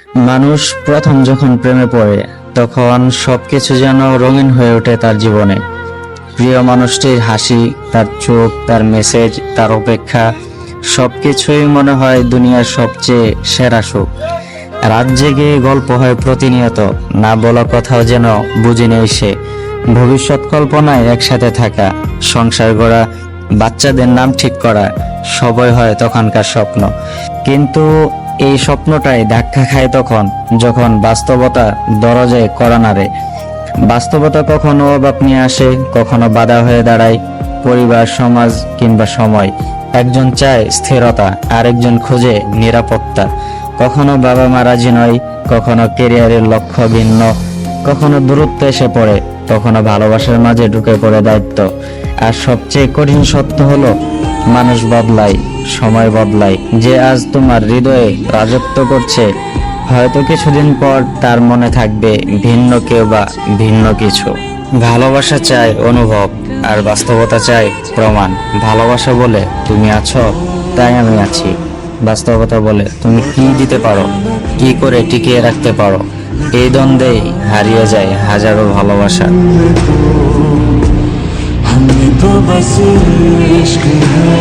মানুষ প্রথম যখন প্রেমে পড়ে তখন সবকিছু যেন রঙিন হয়ে ওঠে তার জীবনে। প্রিয় মানুষটির হাসি, তার চোখ, তার মেসেজ, তার অপেক্ষা, সবকিছুই মনে হয় দুনিয়ার সবচেয়ে সেরা সুখ। রাত জেগে গল্প হয় প্রতিনিয়ত, না বলা কথাও যেন বুঝি নেই সে। ভবিষ্যৎ কল্পনায় একসাথে থাকা, সংসার গড়া, বাচ্চাদের নাম ঠিক করা, সবই হয় তখনকার স্বপ্ন। কিন্তু এই স্বপ্নটাই ধাক্কা খায় তখন যখন বাস্তবতা দরজায় কড়া নাড়ে। বাস্তবতা কখনো অভাব নিয়ে আসে, কখনো বাধা হয়ে দাঁড়ায়। পরিবার, সমাজ কিংবা সময়, একজন চায় স্থিরতা, আরেকজন খোঁজে নিরাপত্তা। কখনো বাবা মা রাজি নয়, কখনো কেরিয়ারের লক্ষ্য ভিন্ন, কখনো দূরত্ব এসে পড়ে, কখনো ভালোবাসার মাঝে ঢুকে পড়ে দায়িত্ব। আর সবচেয়ে কঠিন সত্য হলো, মানুষ বদলায়, সময় বদলায়। যে আজ তোমার হৃদয়ে রাজত্ব করছে, হয়তো কিছুদিন পর তার মনে থাকবে ভিন্ন কেউ বা ভিন্ন কিছু। ভালোবাসা চায় অনুভব, আর বাস্তবতা চায় প্রমাণ। ভালোবাসা বলে তুমি আছো, তাই আমি আছি। বাস্তবতা বলে তুমি কি দিতে পারো, কি করে টিকিয়ে রাখতে পারো। এই দ্বন্দ্বেই হারিয়ে যায় হাজারো ভালোবাসা। हमने तो बस इश्क है।